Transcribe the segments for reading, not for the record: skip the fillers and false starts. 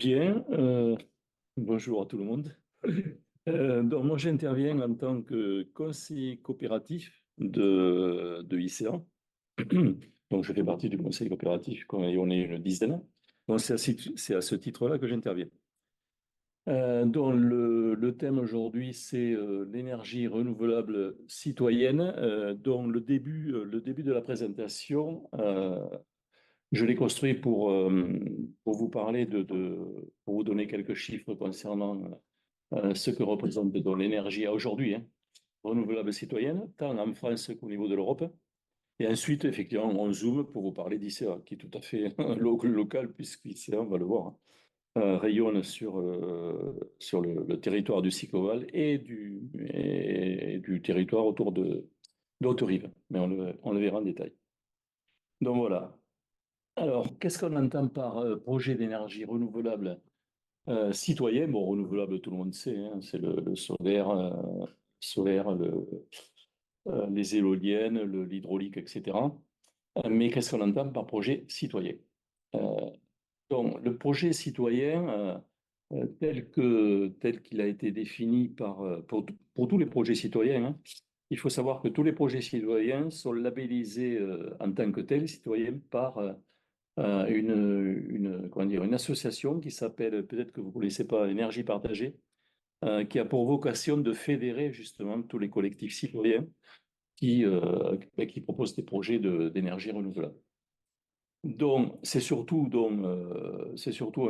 Bien, bonjour à tout le monde. Donc moi j'interviens en tant que conseiller coopératif de ICA. Donc je fais partie du conseil coopératif et on est une dizaine. Donc c'est à ce titre-là que j'interviens. Donc le thème aujourd'hui c'est l'énergie renouvelable citoyenne. Donc le début de la présentation, je l'ai construit pour vous parler pour vous donner quelques chiffres concernant ce que représente donc l'énergie à aujourd'hui, hein, renouvelable citoyenne, tant en France qu'au niveau de l'Europe. Et ensuite, effectivement, on zoome pour vous parler d'ICA, qui est tout à fait local, puisqu'ICA, on va le voir, hein, rayonne sur le territoire du Sicoval et du territoire autour d'Haute-Rive. Mais on le verra en détail. Donc voilà. Alors, qu'est-ce qu'on entend par projet d'énergie renouvelable citoyen? Bon, renouvelable, tout le monde sait, hein, c'est le solaire, les éoliennes, l'hydraulique, etc. Mais qu'est-ce qu'on entend par projet citoyen? Euh, donc, le projet citoyen, tel qu'il a été défini pour tous les projets citoyens, hein, il faut savoir que tous les projets citoyens sont labellisés en tant que tels, citoyens, par comment dire, une association qui s'appelle, peut-être que vous ne connaissez pas, Énergie Partagée, qui a pour vocation de fédérer justement tous les collectifs citoyens qui proposent des projets d'énergie renouvelable. Donc, c'est surtout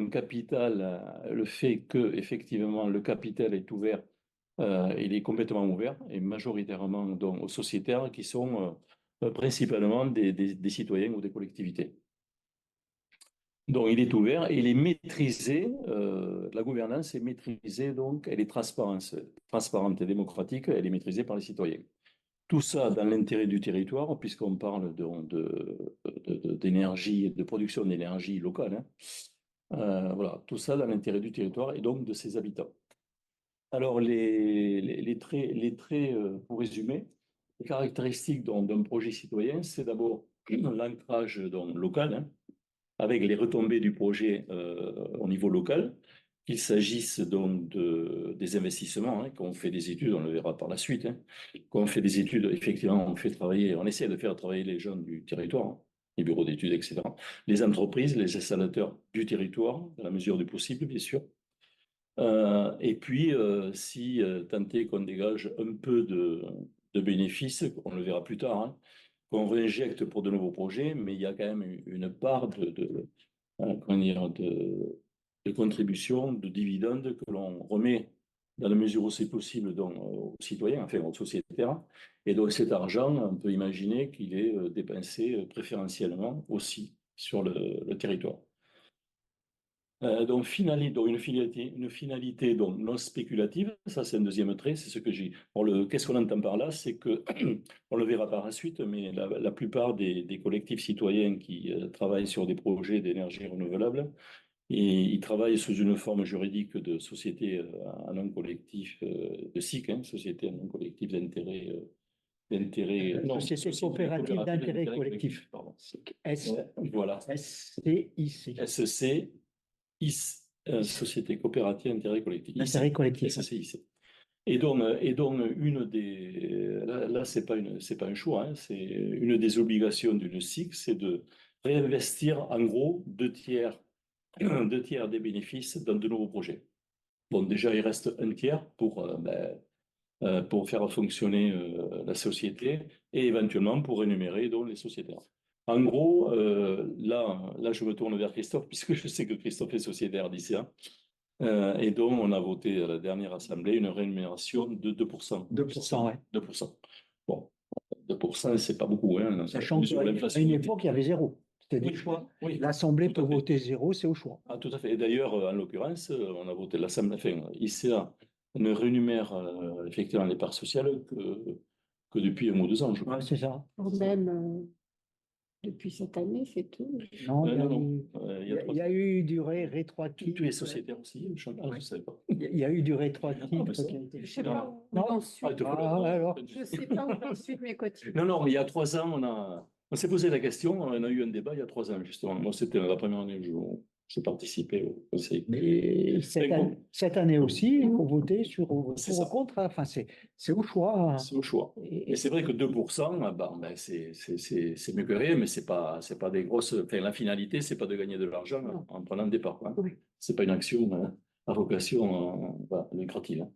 un capital, le fait que effectivement le capital est ouvert, il est complètement ouvert et majoritairement donc, aux sociétaires qui sont principalement des citoyens ou des collectivités. Donc, il est ouvert et il est maîtrisé. La gouvernance est maîtrisée, donc elle est transparente et démocratique, elle est maîtrisée par les citoyens. Tout ça dans l'intérêt du territoire, puisqu'on parle d'énergie, de production d'énergie locale, hein. Voilà, tout ça dans l'intérêt du territoire et donc de ses habitants. Alors, les traits, pour résumer, les caractéristiques d'un projet citoyen, c'est d'abord l'ancrage donc, local, hein, avec les retombées du projet au niveau local, qu'il s'agisse donc des investissements, hein, qu'on fait des études, on le verra par la suite, hein, qu'on fait des études, effectivement, on essaie de faire travailler les gens du territoire, hein, les bureaux d'études, etc. Les entreprises, les installateurs du territoire, dans la mesure du possible, bien sûr. Et puis, si tant est qu'on dégage un peu de bénéfices, on le verra plus tard, hein, qu'on réinjecte pour de nouveaux projets, mais il y a quand même une part comment dire, de contribution, de dividendes que l'on remet dans la mesure où c'est possible donc, aux citoyens, enfin aux sociétaires. Et donc cet argent, on peut imaginer qu'il est dépensé préférentiellement aussi sur le territoire. Donc, une finalité donc, non spéculative, ça c'est un deuxième trait, c'est ce que j'ai. Qu'est-ce qu'on entend par là? C'est que, on le verra par la suite, mais la plupart des collectifs citoyens qui travaillent sur des projets d'énergie renouvelable, et ils travaillent sous une forme juridique de société à non collectif, de SIC, hein, société à non collectif d'intérêt, non, Société coopérative d'intérêt collectif. pardon. Voilà. SCIC. Société coopérative d'intérêt collectif. Intérêt collectif. SCIC. Et donc là c'est pas un choix, hein, c'est une des obligations d'une SIC, c'est de réinvestir en gros deux tiers des bénéfices dans de nouveaux projets. Bon, déjà il reste un tiers pour faire fonctionner la société et éventuellement pour rémunérer donc, les sociétaires. En gros, là, je me tourne vers Christophe, puisque je sais que Christophe est sociétaire d'ICA. Et donc, on a voté à la dernière assemblée une rémunération de 2%. 2%, ouais. 2%. Bon, 2%, c'est pas beaucoup. Hein, sachant qu'à une époque, il y avait zéro. C'était oui, choix. Oui, l'Assemblée peut voter zéro, c'est au choix. Ah, tout à fait. Et d'ailleurs, en l'occurrence, on a voté l'Assemblée, enfin, ICA ne rémunère effectivement les parts sociales que depuis 1 ou 2 ans, je crois. Ouais, c'est ça. Même depuis cette année, c'est tout. Non, il y a eu du rétroactif. tous les sociétaires aussi, je ne savais pas. Il y a eu du rétroactif. Ah, Je ne sais pas où Non. j'en suis. Alors. Je ne sais pas où j'en suis de mes quotidiens. Non, mais il y a 3 ans, on s'est posé la question, on a eu un débat il y a 3 ans, justement. Moi, c'était la première année où j'ai participé au conseil. Mais cette année aussi, il faut voter C'est pour ou ça. contre. Enfin, c'est au choix. Hein. C'est au choix. Et c'est vrai que 2%, c'est mieux que rien, mais c'est pas des grosses. Enfin, la finalité, c'est pas de gagner de l'argent en prenant le départ. Hein. Oui. C'est pas une action à vocation lucrative. Hein.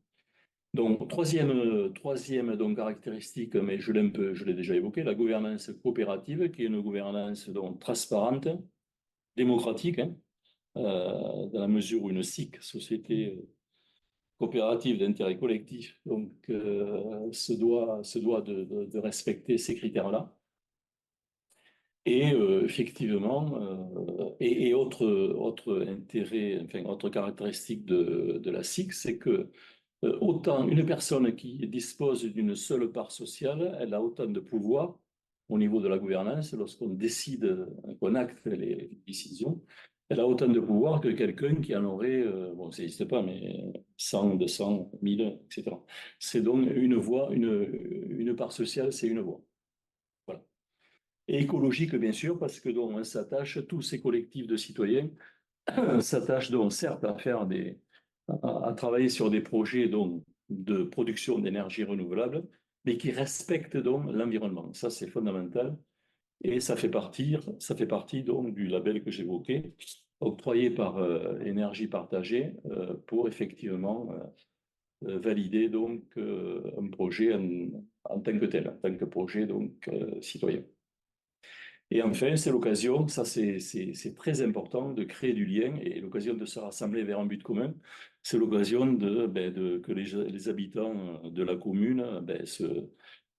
Donc, troisième donc, caractéristique, mais je l'ai déjà évoqué, la gouvernance coopérative, qui est une gouvernance donc, transparente, démocratique, hein, dans la mesure où une SIC, société coopérative d'intérêt collectif, donc se doit de respecter ces critères-là. Et effectivement, et autre intérêt, enfin autre caractéristique de la SIC, c'est que autant une personne qui dispose d'une seule part sociale, elle a autant de pouvoir au niveau de la gouvernance lorsqu'on décide, qu'on acte les décisions, elle a autant de pouvoir que quelqu'un qui en aurait, bon, ça n'existe pas, mais 100, 200, 1000, etc. C'est donc une voix, une part sociale, c'est une voix. Voilà. Et écologique, bien sûr, parce que donc, on s'attache, tous ces collectifs de citoyens s'attachent donc certes à faire à travailler sur des projets donc, de production d'énergie renouvelable, mais qui respectent donc l'environnement. Ça, c'est fondamental. Et ça fait partie donc du label que j'évoquais, octroyé par Énergie Partagée, pour effectivement valider donc un projet en tant que tel, en tant que projet donc citoyen. Et enfin, c'est l'occasion, ça c'est très important, de créer du lien et l'occasion de se rassembler vers un but commun. C'est l'occasion que les habitants de la commune,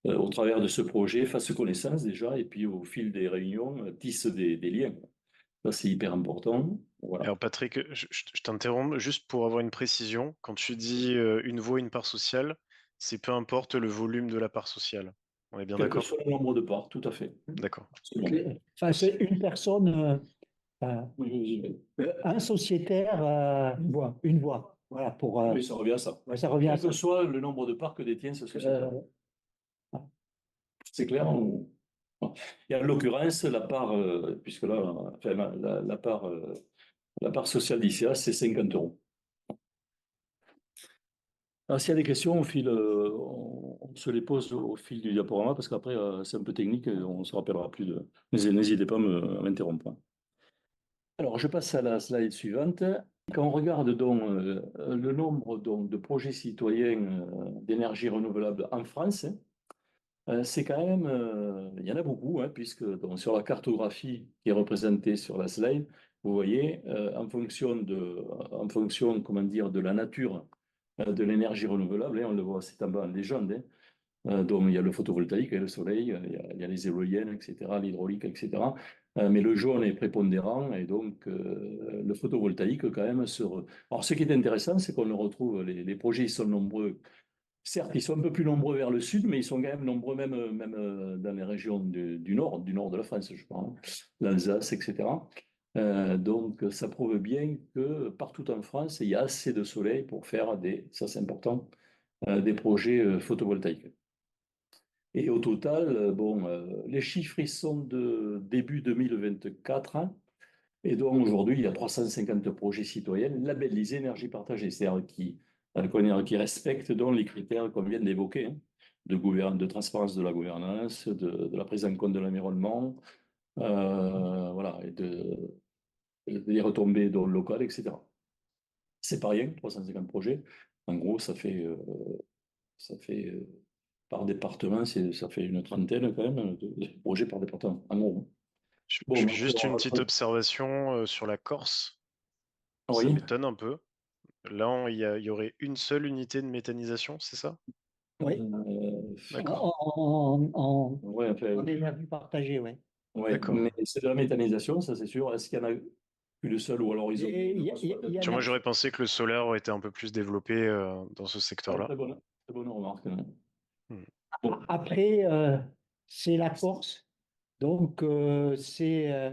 au travers de ce projet, fassent connaissance déjà et puis au fil des réunions, tissent des liens. Ça, c'est hyper important. Voilà. Alors Patrick, je t'interromps juste pour avoir une précision. Quand tu dis une voix, une part sociale, c'est peu importe le volume de la part sociale. On est bien Quel que d'accord? soit le nombre de parts, tout à fait. D'accord. Absolument. Enfin, c'est une personne, Oui, un sociétaire, une voix. Voilà, pour, oui, ça revient à ça. ouais, ça revient à Quel ça. que soit le nombre de parts que détient ce sociétaire. C'est clair ou... Et en l'occurrence, la part, puisque là, enfin, la part sociale d'ICA, c'est 50 euros. Alors, s'il y a des questions, on se les pose au fil du diaporama, parce qu'après, c'est un peu technique, et on ne se rappellera plus de. N'hésitez pas à m'interrompre. Alors, je passe à la slide suivante. Quand on regarde donc le nombre donc, de projets citoyens d'énergie renouvelable en France, c'est quand même, il y en a beaucoup, hein, puisque donc, sur la cartographie qui est représentée sur la slide, vous voyez, en fonction, comment dire, de la nature de l'énergie renouvelable, hein, on le voit, c'est en bas en légende, hein, donc il y a le photovoltaïque, le soleil, il y a les éoliennes, etc., l'hydraulique, etc. Mais le jaune est prépondérant et donc le photovoltaïque quand même Alors ce qui est intéressant, c'est qu'on le retrouve, les projets ils sont nombreux. Certes, ils sont un peu plus nombreux vers le sud, mais ils sont quand même nombreux même dans les régions du nord de la France, je crois, hein, l'Alsace, etc. Donc, ça prouve bien que partout en France, il y a assez de soleil pour faire ça c'est important, des projets photovoltaïques. Et au total, bon, les chiffres, ils sont de début 2024, hein, et donc aujourd'hui, il y a 350 projets citoyens labellisés énergie partagée, c'est-à-dire qui respectent donc les critères qu'on vient d'évoquer, hein, de transparence de la gouvernance, de la prise en compte de l'environnement, voilà, et des retombées donc, locales, etc. C'est pas rien, 350 projets. En gros, ça fait par département, ça fait une trentaine quand même de projets par département, en gros. Bon, Juste une petite observation sur la Corse. Ça oui. m'étonne un peu. Là, il y aurait une seule unité de méthanisation, c'est ça? Oui, D'accord. Ouais, enfin, en énergie partagée, oui. ouais, D'accord. mais c'est de la méthanisation, ça c'est sûr. Est-ce qu'il y en a plus seul ou alors ils ont Et une il y, grosse il y flotte? en Tu vois, a moi, j'aurais pensé que le solaire aurait été un peu plus développé dans ce Ouais, secteur-là. très bonne remarque. Hein. Hmm. Bon, Après, c'est la Corse. Donc, c'est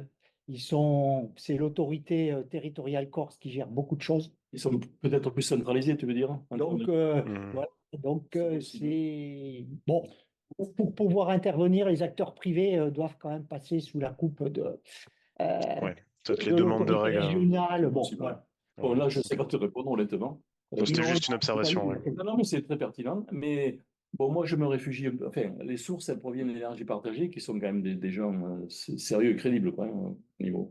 l'autorité territoriale corse qui gère beaucoup de choses. ils sont peut-être plus centralisés, tu veux dire? Donc, Hmm. voilà. Donc, C'est possible. c'est bon. Pour pouvoir intervenir, les acteurs privés doivent quand même passer sous la coupe de, euh, Ouais. Peut-être les de demandes de l'autorité règles. régionale, bon, Possible. voilà. Bon, Ouais. là, je ne sais pas te répondre honnêtement. Bon, c'était Il aurait juste une observation. Ouais. Non, non, mais c'est très pertinent. Mais bon, moi, je me réfugie un peu. Enfin, les sources, elles proviennent de l'énergie partagée, qui sont quand même des gens sérieux et crédibles, quoi, hein, au niveau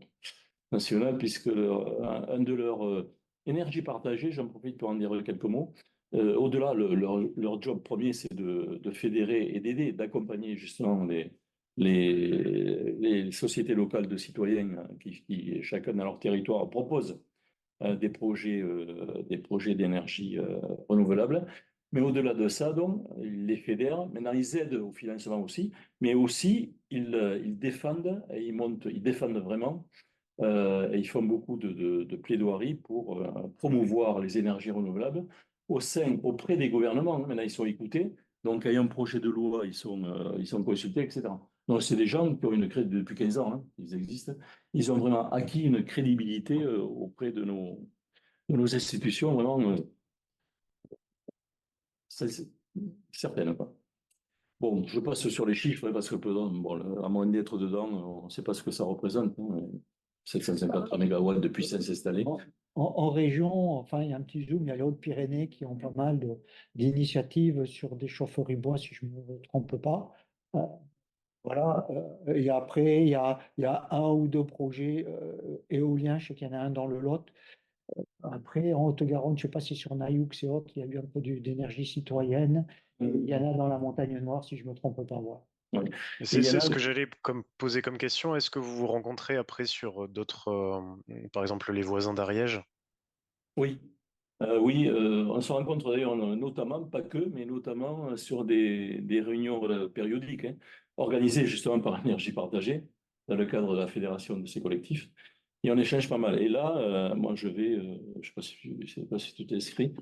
national, puisque un de leurs énergie partagée, j'en profite pour en dire quelques mots. Au-delà, leur job premier, c'est de fédérer et d'aider, d'accompagner justement les sociétés locales de citoyens qui, chacun dans leur territoire, proposent des projets d'énergie renouvelable. Mais au-delà de ça, donc, ils les fédèrent. Maintenant, ils aident au financement aussi, mais aussi ils défendent et ils défendent vraiment et ils font beaucoup de plaidoiries pour promouvoir les énergies renouvelables auprès des gouvernements. Maintenant, ils sont écoutés. Donc, quand il y a un projet de loi, ils sont consultés, etc. Donc, c'est des gens qui ont une crédibilité depuis 15 ans, hein, ils existent. Ils ont vraiment acquis une crédibilité auprès de nos institutions, vraiment c'est certaine, quoi. Bon, je passe sur les chiffres, hein, parce que bon, à moins d'être dedans, on ne sait pas ce que ça représente, hein. 750 mégawatts de puissance installée. En région, enfin, il y a un petit zoom, il y a les Hautes-Pyrénées qui ont pas mal d'initiatives sur des chaufferies bois, si je ne me trompe pas. Euh, voilà. Et après, il y a un ou deux projets éoliens, je sais qu'il y en a un dans le Lot. Après, en Haute-Garonne, je ne sais pas si sur Nayoux et autres, il y a eu un peu d'énergie citoyenne. Et il y en a dans la Montagne Noire, si je ne me trompe pas. Voilà. Ouais. Et Et c'est il y en c'est a, ce que j'allais poser comme question. Est-ce que vous vous rencontrez après sur d'autres, par exemple les voisins d'Ariège? oui. Oui, on se rencontre d'ailleurs notamment, pas que, mais notamment sur des réunions périodiques, hein, organisées justement par Énergie Partagée, dans le cadre de la fédération de ces collectifs. Et on échange pas mal. Et là, moi, je vais, je ne sais pas si tu t'es inscrit,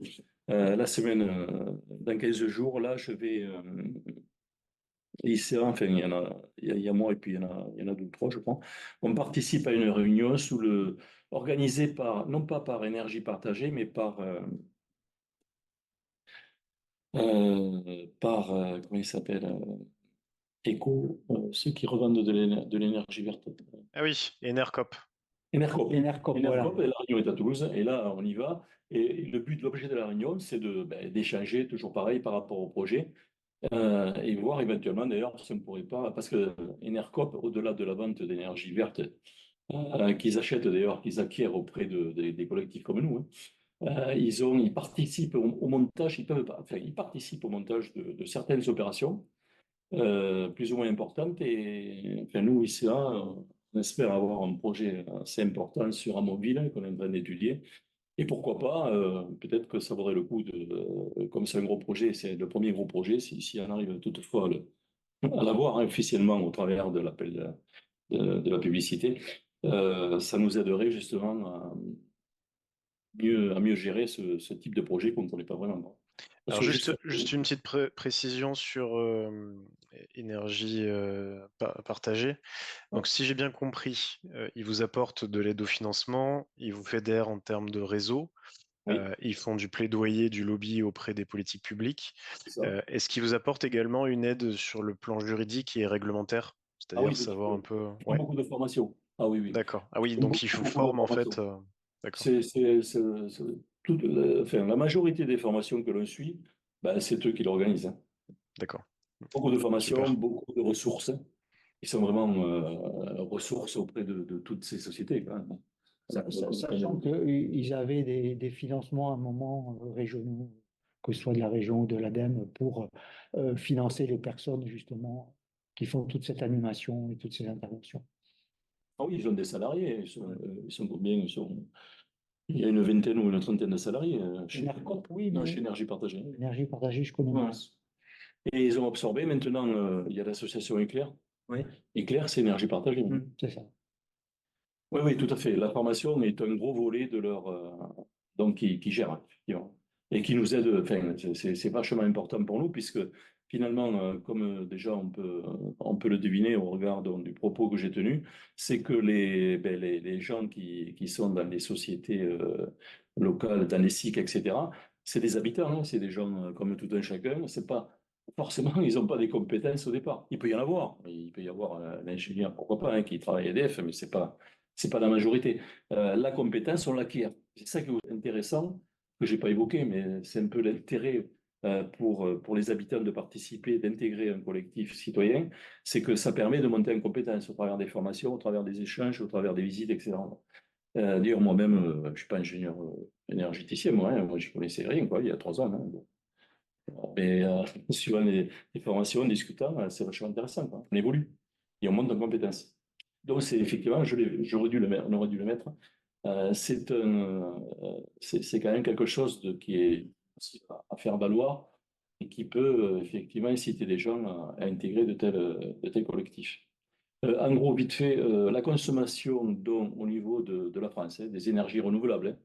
la semaine, dans 15 jours, là, je vais, enfin, il y a moi et puis il y en a deux ou trois, je crois. On participe à une réunion organisée non pas par Énergie Partagée, mais comment il s'appelle, Eco, ceux qui revendent de l'énergie verte. Ah oui, Enercop. Enercop. Enercop, voilà. Enercop, et la réunion est à Toulouse, et là, on y va. Et l'objet de la réunion, c'est d'échanger, toujours pareil, par rapport au projet, et voir éventuellement, d'ailleurs, si on ne pourrait pas, parce que Enercop, au-delà de la vente d'énergie verte, qu'ils achètent d'ailleurs, qu'ils acquièrent auprès des collectifs comme nous, hein, ils participent au montage, ils peuvent pas, enfin, ils participent au montage de certaines opérations plus ou moins importantes. Et enfin, nous, ici, là, on espère avoir un projet assez important sur Amoville qu'on est en train d'étudier. Et pourquoi pas, peut-être que ça vaudrait le coup comme c'est un gros projet, c'est le premier gros projet, si on arrive toutefois à l'avoir, hein, officiellement au travers de l'appel de la publicité, ça nous aiderait justement à mieux gérer ce type de projet qu'on ne connaît pas vraiment. Parce Alors que juste une petite précision sur énergie partagée. Donc si j'ai bien compris, ils vous apportent de l'aide au financement, ils vous fédèrent en termes de réseau, oui, ils font du plaidoyer, du lobby auprès des politiques publiques. c'est ça. Est-ce qu'ils vous apportent également une aide sur le plan juridique et réglementaire? Ah C'est-à-dire oui, savoir un peu... ils font Ouais, beaucoup de formations. Ah oui, oui. d'accord. Ah oui, Ils font donc ils vous beaucoup de forment en fait. formations. D'accord, C'est enfin, la majorité des formations que l'on suit, ben, c'est eux qui l'organisent, hein. d'accord. Beaucoup de formations, Super. beaucoup de ressources. Ils sont vraiment ressources auprès de toutes ces sociétés, quoi. Sachant qu'ils avaient des financements à un moment régionaux, que ce soit de la région ou de l'ADEME, pour financer les personnes justement qui font toute cette animation et toutes ces interventions. Ah oui, ils ont des salariés. Ils sont combien? Il y a une vingtaine ou une trentaine de salariés Enercop, oui, non, mais chez Énergie Partagée. énergie partagée, je connais Ouais. moins. Et ils ont absorbé. Maintenant, il y a l'association Éclair. Oui, Éclair, c'est Énergie Partagée. c'est ça. Oui, oui, tout à fait. La formation est un gros volet de leur donc qui gère effectivement, et qui nous aide. Enfin, c'est vachement important pour nous puisque finalement, comme déjà on peut le deviner au regard du propos que j'ai tenu, c'est que les gens qui sont dans les sociétés locales, dans les SIC, etc. C'est des habitants, hein, c'est des gens comme tout un chacun. C'est pas forcément, ils n'ont pas des compétences au départ. Il peut y en avoir. Il peut y avoir un ingénieur, pourquoi pas, hein, qui travaille à EDF, mais c'est pas c'est pas la majorité. La compétence, on l'acquiert. C'est ça qui est intéressant, que j'ai pas évoqué, mais c'est un peu l'intérêt pour les habitants de participer, d'intégrer un collectif citoyen, c'est que ça permet de monter en compétence au travers des formations, au travers des échanges, au travers des visites, etc. D'ailleurs, moi-même, je ne suis pas ingénieur énergéticien, moi je connaissais rien, quoi, il y a 3 ans. Hein, bon. Mais suivant les formations, en discutant, c'est vachement intéressant, quoi. On évolue et on monte en compétences. Donc, c'est effectivement, j'aurais dû le mettre, on aurait dû le mettre. C'est quand même quelque chose qui est à faire valoir et qui peut effectivement inciter les gens à intégrer de tels collectifs. En gros, vite fait, la consommation au niveau de la France, hein, des énergies renouvelables,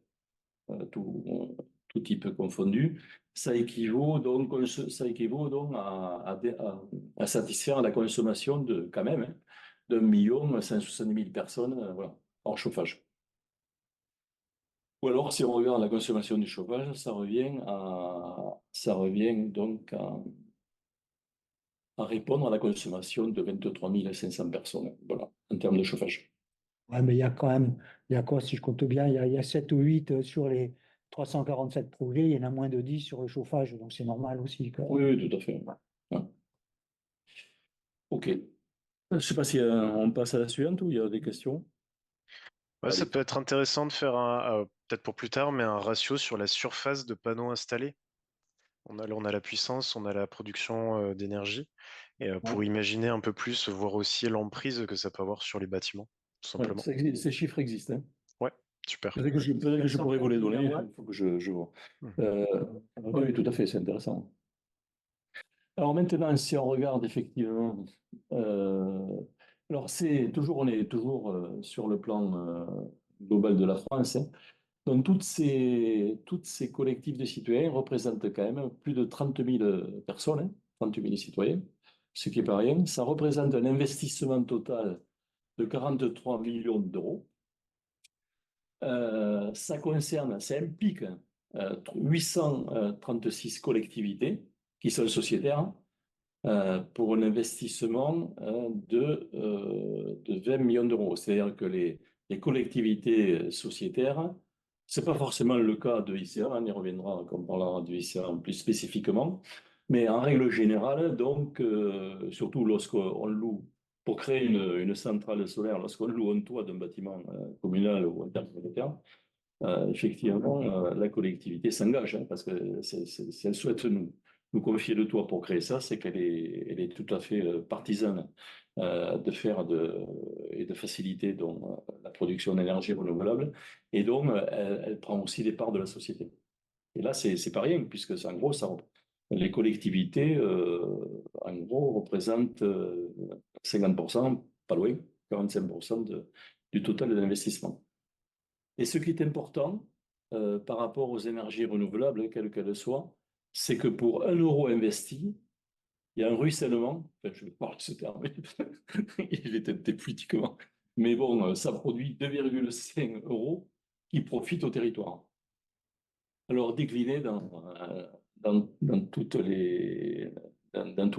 hein, tout type confondu, ça équivaut donc à satisfaire la consommation quand même, hein, d'1 170 000 personnes, voilà, hors chauffage. Ou alors, si on regarde la consommation du chauffage, ça revient donc à répondre à la consommation de 23 500 personnes, voilà, en termes de chauffage. Ouais, mais il y a quand même, il y a quoi, si je compte bien, il y a 7 ou 8 sur les 347 projets, il y en a moins de 10 sur le chauffage, donc c'est normal aussi, quoi. Oui, oui, tout à fait. Ouais. Ok. Je ne sais pas si on passe à la suivante ou il y a des questions. Ouais, ça Allez. peut être intéressant de faire peut-être pour plus tard, mais un ratio sur la surface de panneaux installés. On a la puissance, on a la production d'énergie. Et pour Ouais. imaginer un peu plus, voir aussi l'emprise que ça peut avoir sur les bâtiments, tout Ouais, simplement. ces chiffres existent, hein. Ouais, super. Peut-être que je pourrais vous les donner, il faut que je vois. Mhm. Oui, tout à fait, c'est intéressant. Alors maintenant, si on regarde effectivement, euh, alors on est toujours sur le plan global de la France, hein. Donc toutes ces collectifs de citoyens représentent quand même plus de 30 000 personnes, hein, 30 000 citoyens, ce qui est pas rien. Ça représente un investissement total de 43 millions d'euros. Ça implique 836 collectivités qui sont sociétaires pour un investissement de 20 millions d'euros. C'est-à-dire que les collectivités sociétaires, ce n'est pas forcément le cas de ICA, on y reviendra quand on parlera de ICA plus spécifiquement, mais en règle générale, donc, surtout lorsqu'on loue, pour créer une centrale solaire, lorsqu'on loue un toit d'un bâtiment communal ou intercommunautaire, effectivement, la collectivité s'engage, hein, parce que si elle souhaite nous confier le toit pour créer ça, c'est elle est tout à fait partisane de faire et de faciliter donc, la production d'énergie renouvelable, et donc elle prend aussi des parts de la société. Et là, c'est pas rien, puisque en gros, les collectivités, en gros, représentent 50%, pas loin, 45% du total de l'investissement. Et ce qui est important par rapport aux énergies renouvelables, quelles qu'elles soient, c'est que pour 1 euro investi, il y a un ruissellement, enfin, je vais parler de ce terme, il est tenté politiquement, mais bon, ça produit 2,5 euros qui profitent au territoire. Alors décliné dans tous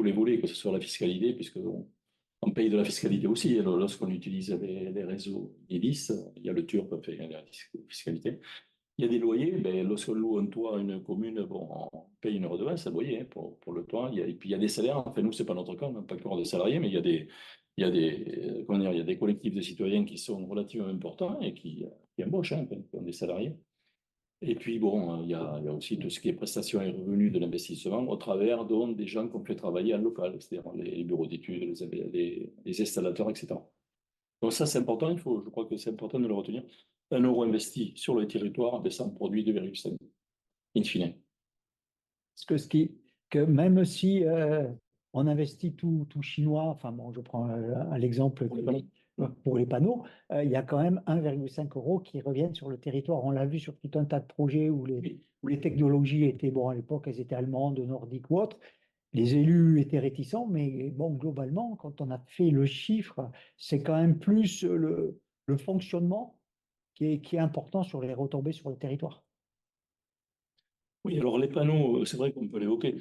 les volets, que ce soit la fiscalité, puisque on paye de la fiscalité aussi, hein, lorsqu'on utilise les réseaux EDIS, il y a le TURP, enfin, il y a la fiscalité. Il y a des loyers, ben, lorsqu'on loue un toit à une commune, bon, on paye une redevance à loyer, hein, pour le toit. Et puis il y a des salaires, enfin nous, ce n'est pas notre cas, on n'a pas encore de salariés, mais comment dire, il y a des collectifs de citoyens qui sont relativement importants et qui embauchent, hein, qui ont des salariés. Et puis bon, il y a aussi tout ce qui est prestations et revenus de l'investissement au travers donc, des gens qu'on fait travailler en local, c'est-à-dire les bureaux d'études, les installateurs, etc. Donc ça, c'est important, je crois que c'est important de le retenir. 1 euro investi sur le territoire, ben, ça en produit 2,5, in fine. Parce que même si on investit tout chinois, enfin bon, je prends l'exemple pour les panneaux, il y a quand même 1,5 euros qui reviennent sur le territoire. On l'a vu sur tout un tas de projets où les technologies étaient, bon, à l'époque, elles étaient allemandes, nordiques ou autres. Les élus étaient réticents, mais bon, globalement, quand on a fait le chiffre, c'est quand même plus le fonctionnement qui est important sur les retombées sur le territoire. Oui, alors les panneaux, c'est vrai qu'on peut l'évoquer.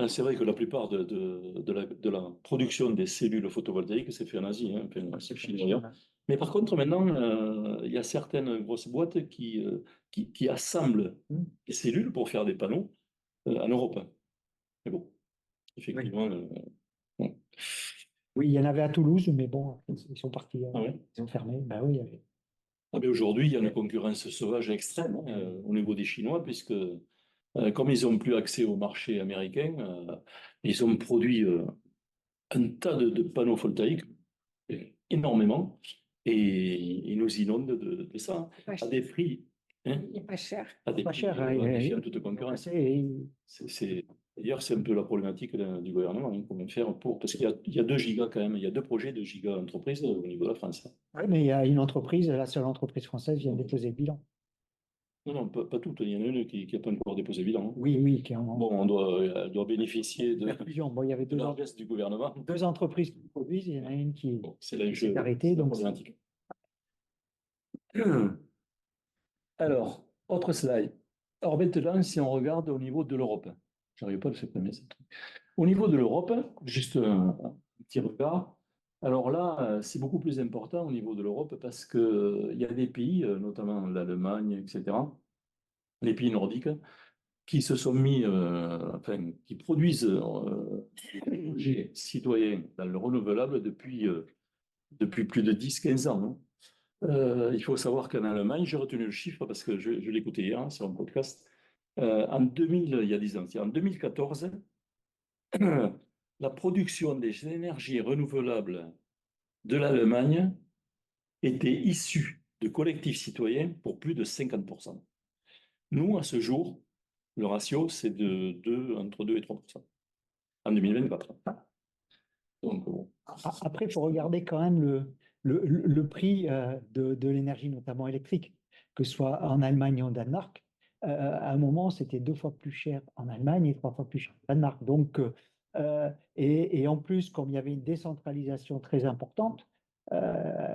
C'est vrai que la plupart de la production des cellules photovoltaïques, c'est fait en Asie, hein, enfin, c'est Chine d'ailleurs. Mais par contre, maintenant, il y a certaines grosses boîtes qui assemblent des cellules pour faire des panneaux en Europe. Mais bon, effectivement. Bon. Oui, il y en avait à Toulouse, mais bon, ils sont partis, Ah ouais. ils ont fermé. Ben oui, il y avait. Ah ben aujourd'hui, il y a une concurrence sauvage extrême hein, au niveau des Chinois, puisque comme ils n'ont plus accès au marché américain, ils ont produit un tas de panneaux photovoltaïques, énormément, et ils nous inondent de ça, à des prix, hein, Il n'est pas cher. à des Pas prix cher, hein, défiant toute concurrence. D'ailleurs, c'est un peu la problématique du gouvernement, hein, comment faire pour, parce qu'il y a 2 gigas quand même, il y a 2 projets de giga entreprises au niveau de la France. oui, mais il y a une entreprise, la seule entreprise française vient de déposer le bilan. Non, non, pas toutes, il y en a une qui n'a pas encore déposé bilan. Hein. Oui, oui, qui en Bon, elle doit bénéficier de perfusion. Bon, il y avait de largesse du gouvernement. 2 entreprises qui produisent, il y en a une qui Bon, c'est là s'est arrêtée. Donc, problématique. Alors, autre slide. Alors maintenant, si on regarde au niveau de l'Europe, j'arrive pas à le supprimer ce truc. Au niveau de l'Europe, juste un petit regard. Alors là, c'est beaucoup plus important au niveau de l'Europe parce que il y a des pays, notamment l'Allemagne, etc., les pays nordiques, qui se sont mis, enfin, qui produisent des projets citoyens dans le renouvelable depuis plus de 10-15 ans. Hein. Il faut savoir qu'en Allemagne, j'ai retenu le chiffre parce que je l'écoutais hier hein, sur un podcast. En 2000, il y a 10 ans, en 2014, la production des énergies renouvelables de l'Allemagne était issue de collectifs citoyens pour plus de 50%. Nous, à ce jour, le ratio, c'est entre 2 et 3% en 2024. Donc, bon. après, il faut regarder quand même le prix de l'énergie, notamment électrique, que ce soit en Allemagne ou au Danemark. À un moment, c'était 2 fois plus cher en Allemagne et 3 fois plus cher au Danemark. Donc, et en plus, comme il y avait une décentralisation très importante,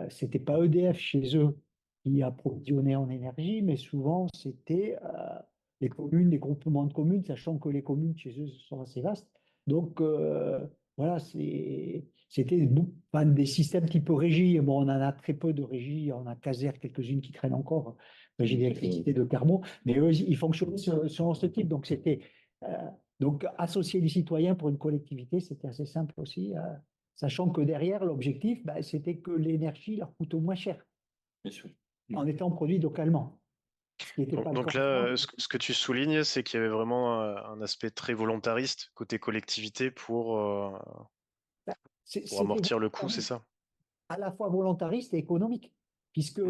c'était pas EDF chez eux qui approvisionnait en énergie, mais souvent c'était les communes, les groupements de communes, sachant que les communes chez eux sont assez vastes. Donc, voilà, c'était enfin, des systèmes type régie. Bon, on en a très peu de régies, on a Caser, quelques-unes qui traînent encore, régie d'électricité de Carmo, mais eux, ils fonctionnaient selon ce type. Donc, donc associer les citoyens pour une collectivité, c'était assez simple aussi, sachant que derrière, l'objectif, bah, c'était que l'énergie leur coûte au moins cher, Bien sûr. en étant produit localement. Ce qui n'était pas le Donc cas là, avant. ce que tu soulignes, c'est qu'il y avait vraiment un aspect très volontariste côté collectivité pour C'était amortir le coût, c'est ça? à la fois volontariste et économique, puisque